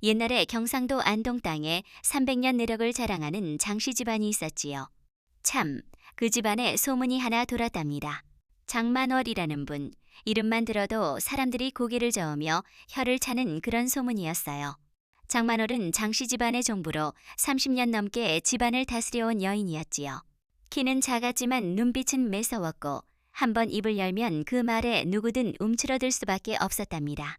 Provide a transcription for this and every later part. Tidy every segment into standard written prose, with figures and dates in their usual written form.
옛날에 경상도 안동 땅에 300년 내력을 자랑하는 장씨 집안이 있었지요. 참, 그 집안에 소문이 하나 돌았답니다. 장만월이라는 분, 이름만 들어도 사람들이 고개를 저으며 혀를 차는 그런 소문이었어요. 장만월은 장씨 집안의 종부로 30년 넘게 집안을 다스려온 여인이었지요. 키는 작았지만 눈빛은 매서웠고 한번 입을 열면 그 말에 누구든 움츠러들 수밖에 없었답니다.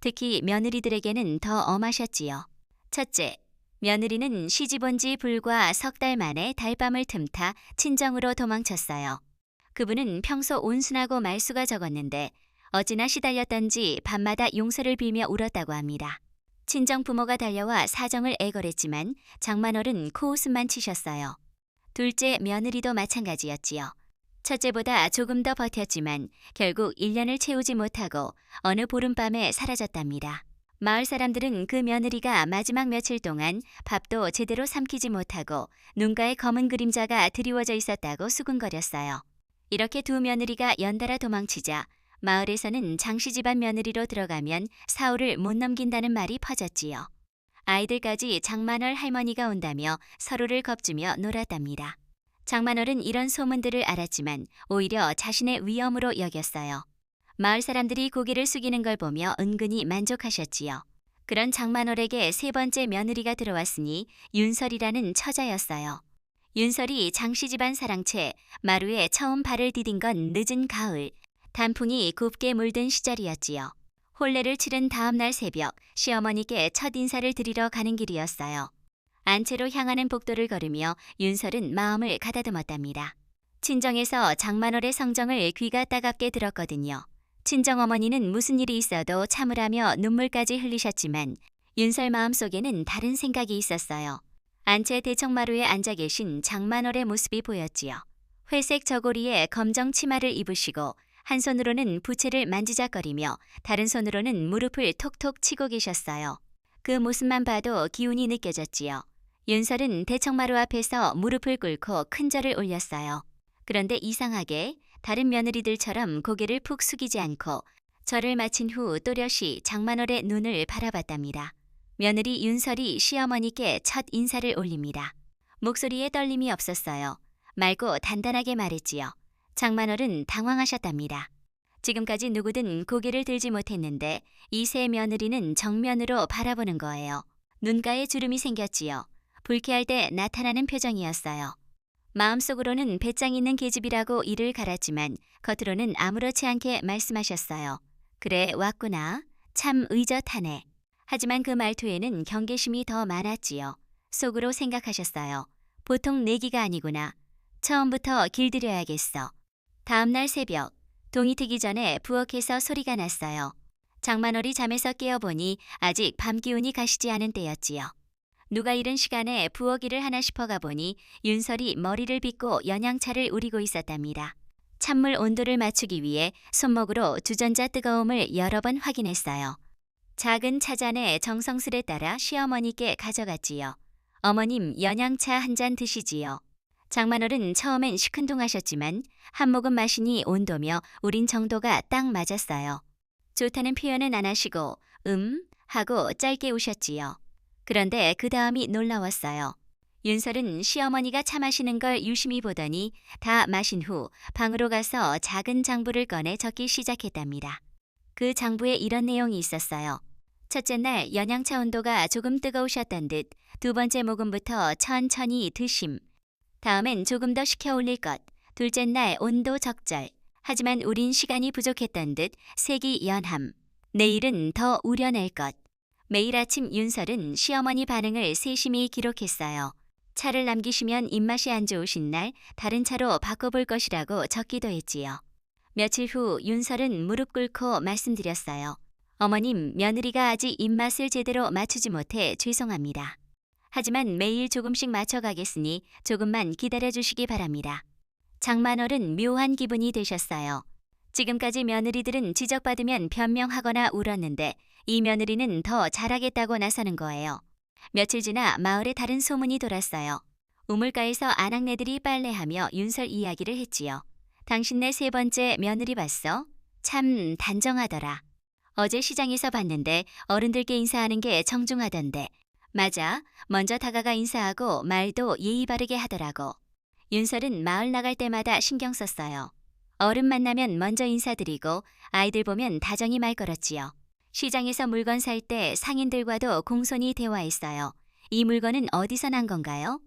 특히 며느리들에게는 더 엄하셨지요. 첫째, 며느리는 시집 온 지 불과 석 달 만에 달밤을 틈타 친정으로 도망쳤어요. 그분은 평소 온순하고 말수가 적었는데 어찌나 시달렸던지 밤마다 용서를 빌며 울었다고 합니다. 친정 부모가 달려와 사정을 애걸했지만 장만월은 코웃음만 치셨어요. 둘째 며느리도 마찬가지였지요. 첫째보다 조금 더 버텼지만 결국 1년을 채우지 못하고 어느 보름밤에 사라졌답니다. 마을 사람들은 그 며느리가 마지막 며칠 동안 밥도 제대로 삼키지 못하고 눈가에 검은 그림자가 드리워져 있었다고 수군거렸어요. 이렇게 두 며느리가 연달아 도망치자 마을에서는 장씨 집안 며느리로 들어가면 사후를 못 넘긴다는 말이 퍼졌지요. 아이들까지 장만월 할머니가 온다며 서로를 겁주며 놀았답니다. 장만월은 이런 소문들을 알았지만 오히려 자신의 위험으로 여겼어요. 마을 사람들이 고개를 숙이는 걸 보며 은근히 만족하셨지요. 그런 장만월에게 세 번째 며느리가 들어왔으니 윤설이라는 처자였어요. 윤설이 장씨 집안 사랑채 마루에 처음 발을 디딘 건 늦은 가을, 단풍이 곱게 물든 시절이었지요. 혼례를 치른 다음 날 새벽 시어머니께 첫 인사를 드리러 가는 길이었어요. 안채로 향하는 복도를 걸으며 윤설은 마음을 가다듬었답니다. 친정에서 장만월의 성정을 귀가 따갑게 들었거든요. 친정어머니는 무슨 일이 있어도 참으라며 눈물까지 흘리셨지만 윤설 마음속에는 다른 생각이 있었어요. 안채 대청마루에 앉아 계신 장만월의 모습이 보였지요. 회색 저고리에 검정 치마를 입으시고 한 손으로는 부채를 만지작거리며 다른 손으로는 무릎을 톡톡 치고 계셨어요. 그 모습만 봐도 기운이 느껴졌지요. 윤설은 대청마루 앞에서 무릎을 꿇고 큰 절을 올렸어요. 그런데 이상하게 다른 며느리들처럼 고개를 푹 숙이지 않고 절을 마친 후 또렷이 장만월의 눈을 바라봤답니다. 며느리 윤설이 시어머니께 첫 인사를 올립니다. 목소리에 떨림이 없었어요. 맑고 단단하게 말했지요. 장만월은 당황하셨답니다. 지금까지 누구든 고개를 들지 못했는데 이 세 며느리는 정면으로 바라보는 거예요. 눈가에 주름이 생겼지요. 불쾌할 때 나타나는 표정이었어요. 마음속으로는 배짱 있는 계집이라고 이를 갈았지만 겉으로는 아무렇지 않게 말씀하셨어요. 그래 왔구나. 참 의젓하네. 하지만 그 말투에는 경계심이 더 많았지요. 속으로 생각하셨어요. 보통 내기가 아니구나. 처음부터 길들여야겠어. 다음 날 새벽 동이 트기 전에 부엌에서 소리가 났어요. 장만월이 잠에서 깨어보니 아직 밤 기운이 가시지 않은 때였지요. 누가 이른 시간에 부엌 일을 하나 싶어가 보니 윤설이 머리를 빗고 연양차를 우리고 있었답니다. 찬물 온도를 맞추기 위해 손목으로 주전자 뜨거움을 여러 번 확인했어요. 작은 차잔에 정성스레 따라 시어머니께 가져갔지요. 어머님 연양차 한 잔 드시지요. 장만월은 처음엔 시큰둥하셨지만 한 모금 마시니 온도며 우린 정도가 딱 맞았어요. 좋다는 표현은 안 하시고 하고 짧게 우셨지요. 그런데 그 다음이 놀라웠어요. 윤설은 시어머니가 차 마시는 걸 유심히 보더니 다 마신 후 방으로 가서 작은 장부를 꺼내 적기 시작했답니다. 그 장부에 이런 내용이 있었어요. 첫째 날 연양차 온도가 조금 뜨거우셨던 듯 두 번째 모금부터 천천히 드심. 다음엔 조금 더 식혀 올릴 것. 둘째 날 온도 적절. 하지만 우린 시간이 부족했던 듯 색이 연함. 내일은 더 우려낼 것. 매일 아침 윤설은 시어머니 반응을 세심히 기록했어요. 차를 남기시면 입맛이 안 좋으신 날 다른 차로 바꿔볼 것이라고 적기도 했지요. 며칠 후 윤설은 무릎 꿇고 말씀드렸어요. 어머님, 며느리가 아직 입맛을 제대로 맞추지 못해 죄송합니다. 하지만 매일 조금씩 맞춰가겠으니 조금만 기다려주시기 바랍니다. 장만월은 묘한 기분이 되셨어요. 지금까지 며느리들은 지적받으면 변명하거나 울었는데 이 며느리는 더 잘하겠다고 나서는 거예요. 며칠 지나 마을에 다른 소문이 돌았어요. 우물가에서 아낙네들이 빨래하며 윤설 이야기를 했지요. 당신네 세 번째 며느리 봤어? 참 단정하더라. 어제 시장에서 봤는데 어른들께 인사하는 게 정중하던데. 맞아. 먼저 다가가 인사하고 말도 예의 바르게 하더라고. 윤설은 마을 나갈 때마다 신경 썼어요. 어른 만나면 먼저 인사드리고 아이들 보면 다정히 말 걸었지요. 시장에서 물건 살 때 상인들과도 공손히 대화했어요. 이 물건은 어디서 난 건가요?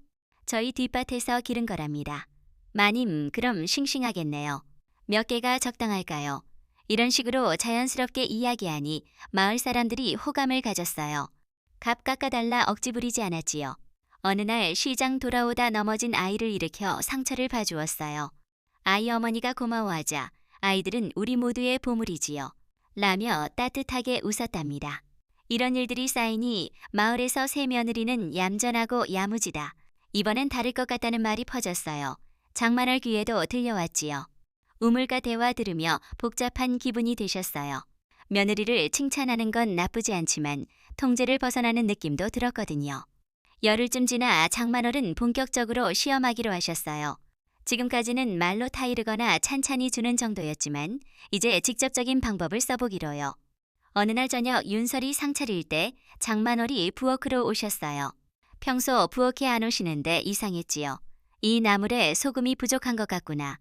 저희 뒷밭에서 기른 거랍니다. 마님, 그럼 싱싱하겠네요. 몇 개가 적당할까요? 이런 식으로 자연스럽게 이야기하니 마을 사람들이 호감을 가졌어요. 값 깎아달라 억지 부리지 않았지요. 어느 날 시장 돌아오다 넘어진 아이를 일으켜 상처를 봐주었어요. 아이 어머니가 고마워하자 아이들은 우리 모두의 보물이지요. 라며 따뜻하게 웃었답니다. 이런 일들이 쌓이니 마을에서 새 며느리는 얌전하고 야무지다. 이번엔 다를 것 같다는 말이 퍼졌어요. 장만할 귀에도 들려왔지요. 우물가 대화 들으며 복잡한 기분이 되셨어요. 며느리를 칭찬하는 건 나쁘지 않지만 통제를 벗어나는 느낌도 들었거든요. 열흘쯤 지나 장만월은 본격적으로 시험하기로 하셨어요. 지금까지는 말로 타이르거나 찬찬히 주는 정도였지만 이제 직접적인 방법을 써보기로요. 어느 날 저녁 윤설이 상차릴 때 장만월이 부엌으로 오셨어요. 평소 부엌에 안 오시는데 이상했지요. 이 나물에 소금이 부족한 것 같구나.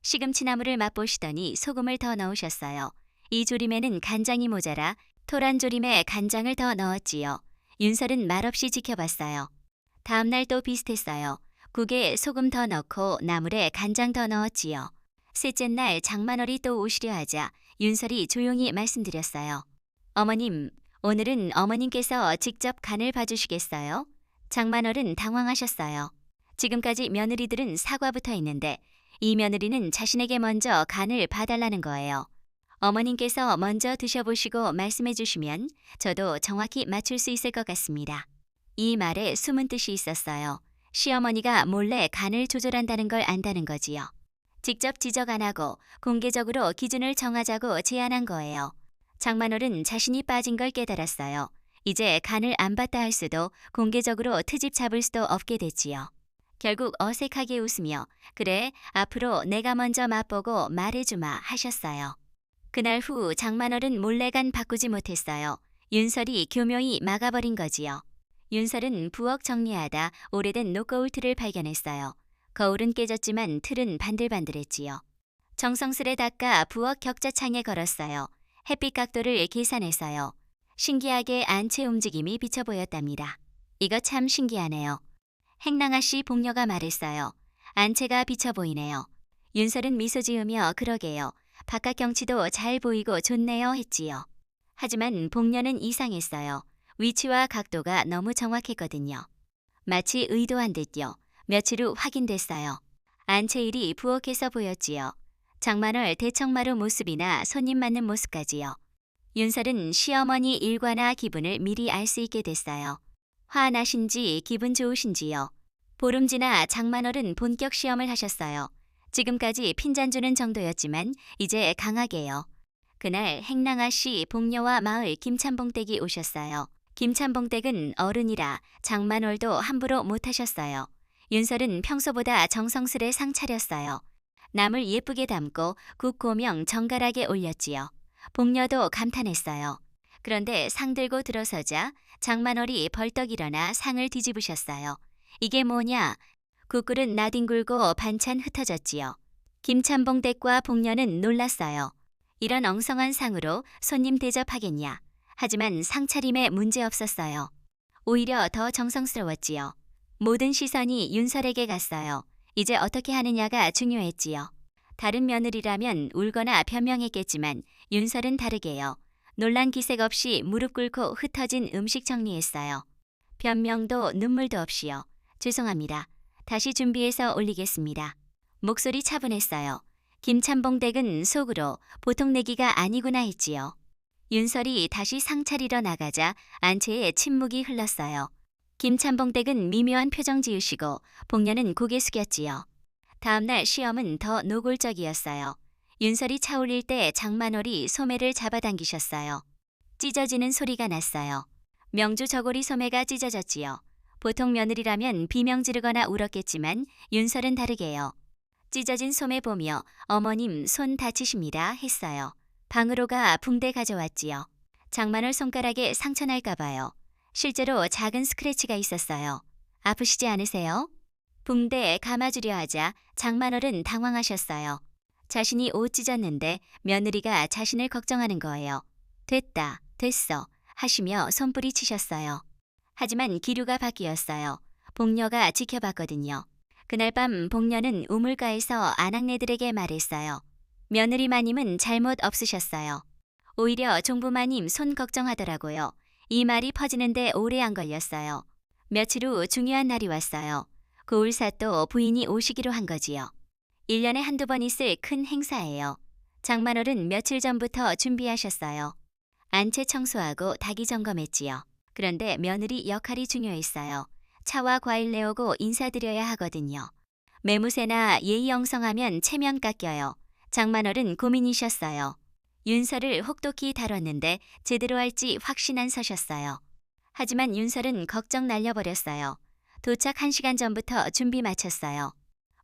시금치 나물을 맛보시더니 소금을 더 넣으셨어요. 이 조림에는 간장이 모자라 토란 조림에 간장을 더 넣었지요. 윤설은 말없이 지켜봤어요. 다음날 또 비슷했어요. 국에 소금 더 넣고 나물에 간장 더 넣었지요. 셋째 날 장만월이 또 오시려 하자 윤설이 조용히 말씀드렸어요. 어머님, 오늘은 어머님께서 직접 간을 봐주시겠어요? 장만월은 당황하셨어요. 지금까지 며느리들은 사과부터 했는데 이 며느리는 자신에게 먼저 간을 봐달라는 거예요. 어머님께서 먼저 드셔보시고 말씀해 주시면 저도 정확히 맞출 수 있을 것 같습니다. 이 말에 숨은 뜻이 있었어요. 시어머니가 몰래 간을 조절한다는 걸 안다는 거지요. 직접 지적 안 하고 공개적으로 기준을 정하자고 제안한 거예요. 장만월은 자신이 빠진 걸 깨달았어요. 이제 간을 안 봤다 할 수도 공개적으로 트집 잡을 수도 없게 됐지요. 결국 어색하게 웃으며 그래, 앞으로 내가 먼저 맛보고 말해주마 하셨어요. 그날 후 장만월은 몰래 간 바꾸지 못했어요. 윤설이 교묘히 막아버린 거지요. 윤설은 부엌 정리하다 오래된 노거울 틀을 발견했어요. 거울은 깨졌지만 틀은 반들반들했지요. 정성스레 닦아 부엌 격자창에 걸었어요. 햇빛 각도를 계산해서요. 신기하게 안채 움직임이 비쳐 보였답니다. 이거 참 신기하네요. 행랑아 씨 복녀가 말했어요. 안채가 비쳐 보이네요. 윤설은 미소 지으며 그러게요. 바깥 경치도 잘 보이고 좋네요 했지요. 하지만 복녀는 이상했어요. 위치와 각도가 너무 정확했거든요. 마치 의도한 듯요. 며칠 후 확인됐어요. 안채일이 부엌에서 보였지요. 장만월 대청마루 모습이나 손님 맞는 모습까지요. 윤설은 시어머니 일과나 기분을 미리 알 수 있게 됐어요. 화나신지 기분 좋으신지요. 보름 지나 장만월은 본격 시험을 하셨어요. 지금까지 핀잔 주는 정도였지만 이제 강하게요. 그날 행랑아 씨 복녀와 마을 김찬봉댁이 오셨어요. 김찬봉댁은 어른이라 장만월도 함부로 못하셨어요. 윤설은 평소보다 정성스레 상 차렸어요. 남을 예쁘게 담고 국고명 정갈하게 올렸지요. 복녀도 감탄했어요. 그런데 상 들고 들어서자 장만월이 벌떡 일어나 상을 뒤집으셨어요. 이게 뭐냐? 국그릇 나뒹굴고 반찬 흩어졌지요. 김찬봉댁과 복녀는 놀랐어요. 이런 엉성한 상으로 손님 대접하겠냐. 하지만 상차림에 문제 없었어요. 오히려 더 정성스러웠지요. 모든 시선이 윤설에게 갔어요. 이제 어떻게 하느냐가 중요했지요. 다른 며느리라면 울거나 변명했겠지만 윤설은 다르게요. 놀란 기색 없이 무릎 꿇고 흩어진 음식 정리했어요. 변명도 눈물도 없이요. 죄송합니다. 다시 준비해서 올리겠습니다. 목소리 차분했어요. 김찬봉댁은 속으로 보통 내기가 아니구나 했지요. 윤설이 다시 상 차리러 나가자 안채에 침묵이 흘렀어요. 김찬봉댁은 미묘한 표정 지으시고 복녀는 고개 숙였지요. 다음날 시험은 더 노골적이었어요. 윤설이 차올릴 때 장만월이 소매를 잡아당기셨어요. 찢어지는 소리가 났어요. 명주 저고리 소매가 찢어졌지요. 보통 며느리라면 비명 지르거나 울었겠지만 윤설은 다르게요. 찢어진 소매 보며 어머님 손 다치십니다 했어요. 방으로 가 붕대 가져왔지요. 장만월 손가락에 상처 날까 봐요. 실제로 작은 스크래치가 있었어요. 아프시지 않으세요? 붕대에 감아주려 하자 장만월은 당황하셨어요. 자신이 옷 찢었는데 며느리가 자신을 걱정하는 거예요. 됐다, 됐어 하시며 손부리 치셨어요. 하지만 기류가 바뀌었어요. 복녀가 지켜봤거든요. 그날 밤 복녀는 우물가에서 아낙네들에게 말했어요. 며느리 마님은 잘못 없으셨어요. 오히려 종부 마님 손 걱정하더라고요. 이 말이 퍼지는데 오래 안 걸렸어요. 며칠 후 중요한 날이 왔어요. 고울사또 부인이 오시기로 한 거지요. 1년에 한두 번 있을 큰 행사예요. 장만월은 며칠 전부터 준비하셨어요. 안채 청소하고 닭이 점검했지요. 그런데 며느리 역할이 중요했어요. 차와 과일 내오고 인사드려야 하거든요. 매무새나 예의영성하면 체면 깎여요. 장만월은 고민이셨어요. 윤설을 혹독히 다뤘는데 제대로 할지 확신 안 서셨어요. 하지만 윤설은 걱정 날려버렸어요. 도착 1시간 전부터 준비 마쳤어요.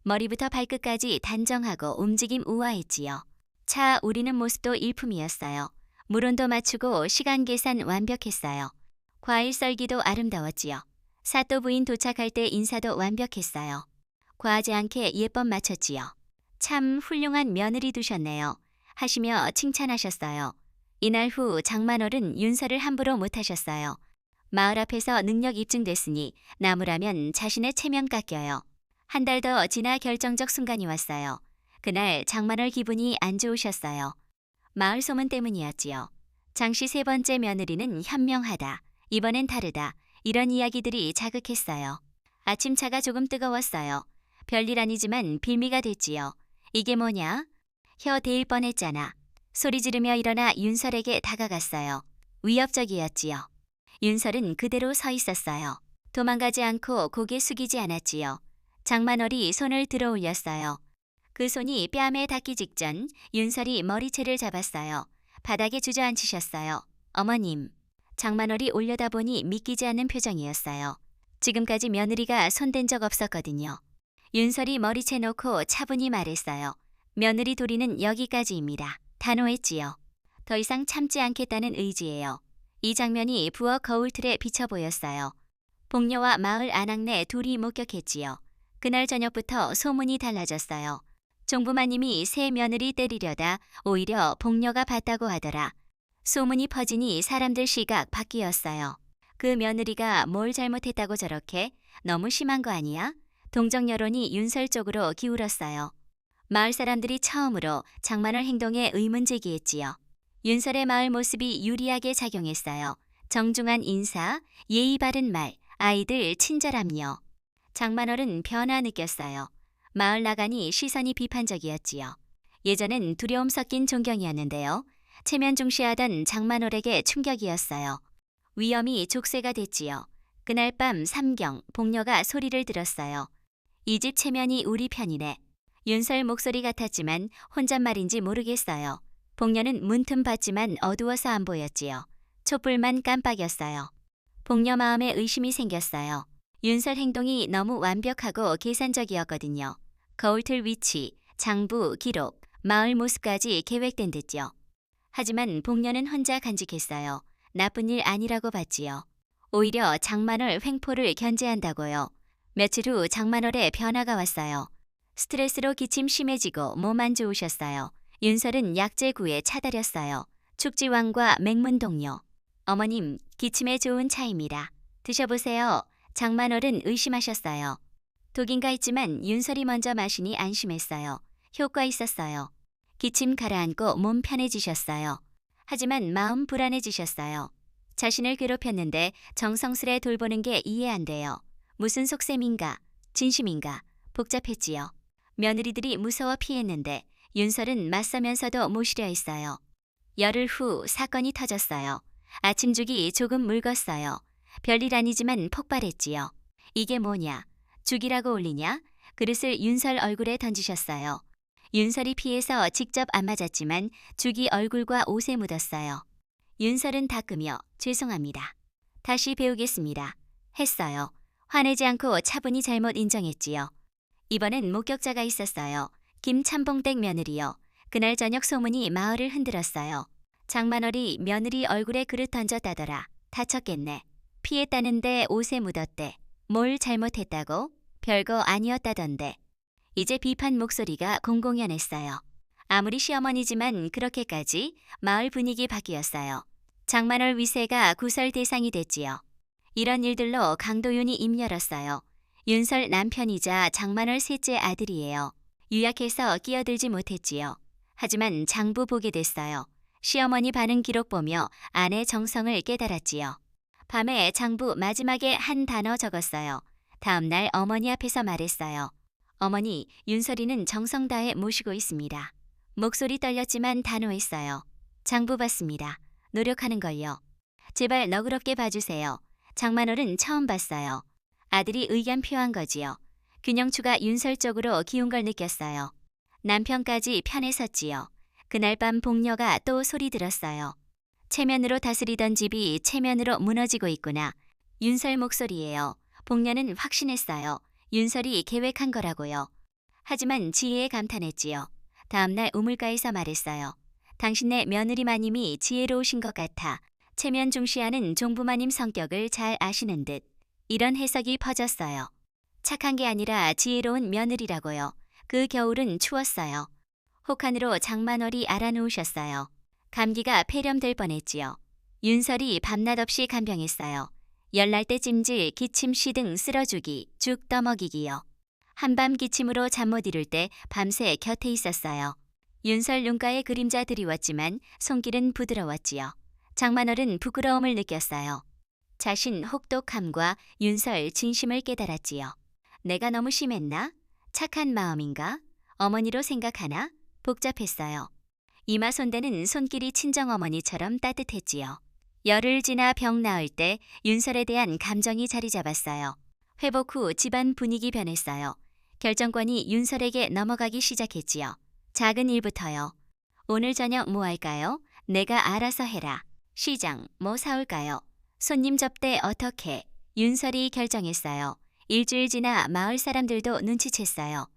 머리부터 발끝까지 단정하고 움직임 우아했지요. 차 우리는 모습도 일품이었어요. 물온도 맞추고 시간 계산 완벽했어요. 과일 썰기도 아름다웠지요. 사또 부인 도착할 때 인사도 완벽했어요. 과하지 않게 예법 맞췄지요. 참 훌륭한 며느리 두셨네요. 하시며 칭찬하셨어요. 이날 후 장만월은 윤설을 함부로 못하셨어요. 마을 앞에서 능력 입증됐으니 나무라면 자신의 체면 깎여요. 한 달 더 지나 결정적 순간이 왔어요. 그날 장만월 기분이 안 좋으셨어요. 마을 소문 때문이었지요. 장씨 3번째 며느리는 현명하다. 이번엔 다르다. 이런 이야기들이 자극했어요. 아침차가 조금 뜨거웠어요. 별일 아니지만 빌미가 됐지요. 이게 뭐냐? 혀 데일 뻔했잖아. 소리 지르며 일어나 윤설에게 다가갔어요. 위협적이었지요. 윤설은 그대로 서 있었어요. 도망가지 않고 고개 숙이지 않았지요. 장만월이 손을 들어 올렸어요. 그 손이 뺨에 닿기 직전 윤설이 머리채를 잡았어요. 바닥에 주저앉히셨어요. 어머님. 장만월이 올려다보니 믿기지 않는 표정이었어요. 지금까지 며느리가 손댄 적 없었거든요. 윤설이 머리채 놓고 차분히 말했어요. 며느리 도리는 여기까지입니다. 단호했지요. 더 이상 참지 않겠다는 의지예요. 이 장면이 부엌 거울틀에 비쳐 보였어요. 복녀와 마을 아낙네 둘이 목격했지요. 그날 저녁부터 소문이 달라졌어요. 종부마님이 새 며느리 때리려다 오히려 복녀가 봤다고 하더라. 소문이 퍼지니 사람들 시각 바뀌었어요. 그 며느리가 뭘 잘못했다고 저렇게? 너무 심한 거 아니야? 동정 여론이 윤설 쪽으로 기울었어요. 마을 사람들이 처음으로 장만월 행동에 의문 제기했지요. 윤설의 마을 모습이 유리하게 작용했어요. 정중한 인사, 예의 바른 말, 아이들 친절함요. 장만월은 변화 느꼈어요. 마을 나가니 시선이 비판적이었지요. 예전엔 두려움 섞인 존경이었는데요. 체면 중시하던 장만월에게 충격이었어요. 위험이 족쇄가 됐지요. 그날 밤 삼경, 복녀가 소리를 들었어요. 이 집 체면이 우리 편이네. 윤설 목소리 같았지만 혼잣말인지 모르겠어요. 복녀는 문틈 봤지만 어두워서 안 보였지요. 촛불만 깜빡였어요. 복녀 마음에 의심이 생겼어요. 윤설 행동이 너무 완벽하고 계산적이었거든요. 거울틀 위치, 장부, 기록, 마을 모습까지 계획된 듯요. 하지만 복녀는 혼자 간직했어요. 나쁜 일 아니라고 봤지요. 오히려 장만월 횡포를 견제한다고요. 며칠 후 장만월의 변화가 왔어요. 스트레스로 기침 심해지고 몸 안 좋으셨어요. 윤설은 약재구에 차다렸어요. 축지왕과 맹문동료. 어머님, 기침에 좋은 차입니다. 드셔보세요. 장만월은 의심하셨어요. 독인가 했지만 윤설이 먼저 마시니 안심했어요. 효과 있었어요. 기침 가라앉고 몸 편해지셨어요. 하지만 마음 불안해지셨어요. 자신을 괴롭혔는데 정성스레 돌보는 게 이해 안 돼요. 무슨 속셈인가? 진심인가? 복잡했지요. 며느리들이 무서워 피했는데 윤설은 맞서면서도 모시려 했어요. 열흘 후 사건이 터졌어요. 아침죽이 조금 묽었어요. 별일 아니지만 폭발했지요. 이게 뭐냐? 죽이라고 올리냐? 그릇을 윤설 얼굴에 던지셨어요. 윤설이 피해서 직접 안 맞았지만 죽이 얼굴과 옷에 묻었어요. 윤설은 닦으며 죄송합니다. 다시 배우겠습니다. 했어요. 화내지 않고 차분히 잘못 인정했지요. 이번엔 목격자가 있었어요. 김참봉댁 며느리요. 그날 저녁 소문이 마을을 흔들었어요. 장만월이 며느리 얼굴에 그릇 던졌다더라. 다쳤겠네. 피했다는데 옷에 묻었대. 뭘 잘못했다고? 별거 아니었다던데. 이제 비판 목소리가 공공연했어요. 아무리 시어머니지만 그렇게까지 마을 분위기 바뀌었어요. 장만월 위세가 구설 대상이 됐지요. 이런 일들로 강도윤이 입 열었어요. 윤설 남편이자 장만월 셋째 아들이에요. 유약해서 끼어들지 못했지요. 하지만 장부 보게 됐어요. 시어머니 반응 기록 보며 아내 정성을 깨달았지요. 밤에 장부 마지막에 한 단어 적었어요. 다음날 어머니 앞에서 말했어요. 어머니, 윤설이는 정성 다해 모시고 있습니다. 목소리 떨렸지만 단호했어요. 장부 받습니다. 노력하는 걸요. 제발 너그럽게 봐주세요. 장만월은 처음 봤어요. 아들이 의견 표한 거지요. 균형추가 윤설 쪽으로 기운 걸 느꼈어요. 남편까지 편에 섰지요. 그날 밤 복녀가 또 소리 들었어요. 체면으로 다스리던 집이 체면으로 무너지고 있구나. 윤설 목소리예요. 복녀는 확신했어요. 윤설이 계획한 거라고요. 하지만 지혜에 감탄했지요. 다음날 우물가에서 말했어요. 당신네 며느리 마님이 지혜로우신 것 같아. 체면 중시하는 종부마님 성격을 잘 아시는 듯. 이런 해석이 퍼졌어요. 착한 게 아니라 지혜로운 며느리라고요. 그 겨울은 추웠어요. 혹한으로 장만월이 알아놓으셨어요. 감기가 폐렴될 뻔했지요. 윤설이 밤낮 없이 간병했어요. 열날 때 찜질, 기침 시등 쓸어주기, 죽 떠먹이기요. 한밤 기침으로 잠 못 이룰 때 밤새 곁에 있었어요. 윤설 눈가에 그림자 드리웠지만 손길은 부드러웠지요. 장만월은 부끄러움을 느꼈어요. 자신 혹독함과 윤설 진심을 깨달았지요. 내가 너무 심했나? 착한 마음인가? 어머니로 생각하나? 복잡했어요. 이마 손대는 손길이 친정어머니처럼 따뜻했지요. 열흘 지나 병 나을 때 윤설에 대한 감정이 자리 잡았어요. 회복 후 집안 분위기 변했어요. 결정권이 윤설에게 넘어가기 시작했지요. 작은 일부터요. 오늘 저녁 뭐 할까요? 내가 알아서 해라. 시장, 뭐 사올까요? 손님 접대 어떻게? 윤설이 결정했어요. 일주일 지나 마을 사람들도 눈치챘어요.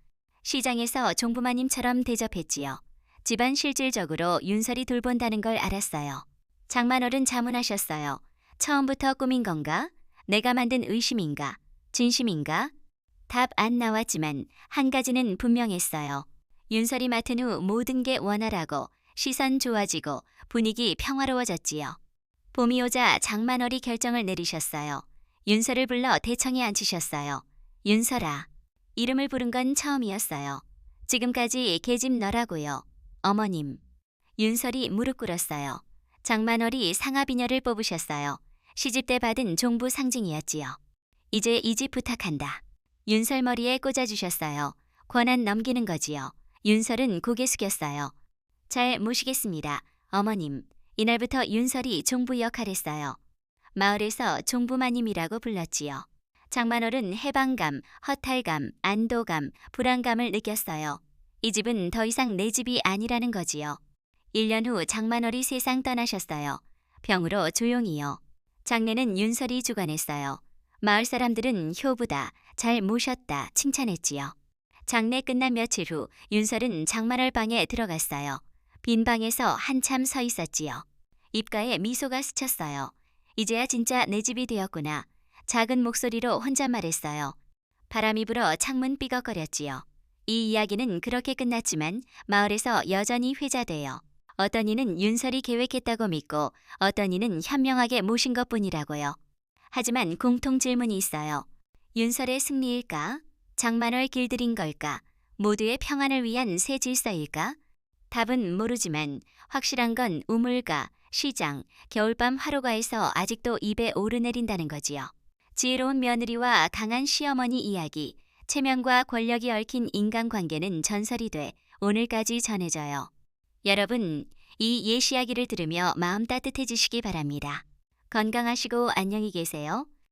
시장에서 종부마님처럼 대접했지요. 집안 실질적으로 윤설이 돌본다는 걸 알았어요. 장만월은 자문하셨어요. 처음부터 꾸민 건가? 내가 만든 의심인가? 진심인가? 답 안 나왔지만 한 가지는 분명했어요. 윤설이 맡은 후 모든 게 원활하고 시선 좋아지고 분위기 평화로워졌지요. 봄이 오자 장만월이 결정을 내리셨어요. 윤설을 불러 대청에 앉히셨어요. 윤설아. 이름을 부른 건 처음이었어요. 지금까지 계집 너라고요. 어머님. 윤설이 무릎 꿇었어요. 장만월이 상하비녀를 뽑으셨어요. 시집 때 받은 종부 상징이었지요. 이제 이 집 부탁한다. 윤설 머리에 꽂아주셨어요. 권한 넘기는 거지요. 윤설은 고개 숙였어요. 잘 모시겠습니다. 어머님. 이날부터 윤설이 종부 역할했어요. 마을에서 종부마님이라고 불렀지요. 장만월은 해방감, 허탈감, 안도감, 불안감을 느꼈어요. 이 집은 더 이상 내 집이 아니라는 거지요. 1년 후 장만월이 세상 떠나셨어요. 병으로 조용히요. 장례는 윤설이 주관했어요. 마을 사람들은 효부다, 잘 모셨다 칭찬했지요. 장례 끝난 며칠 후 윤설은 장만월 방에 들어갔어요. 빈 방에서 한참 서 있었지요. 입가에 미소가 스쳤어요. 이제야 진짜 내 집이 되었구나. 작은 목소리로 혼자 말했어요. 바람이 불어 창문 삐걱거렸지요. 이 이야기는 그렇게 끝났지만 마을에서 여전히 회자돼요. 어떤 이는 윤설이 계획했다고 믿고 어떤 이는 현명하게 모신 것뿐이라고요. 하지만 공통 질문이 있어요. 윤설의 승리일까? 장만월 길들인 걸까? 모두의 평안을 위한 새 질서일까? 답은 모르지만 확실한 건 우물가, 시장, 겨울밤 화로가에서 아직도 입에 오르내린다는 거지요. 지혜로운 며느리와 강한 시어머니 이야기, 체면과 권력이 얽힌 인간관계는 전설이 돼 오늘까지 전해져요. 여러분, 이 옛 이야기를 들으며 마음 따뜻해지시기 바랍니다. 건강하시고 안녕히 계세요.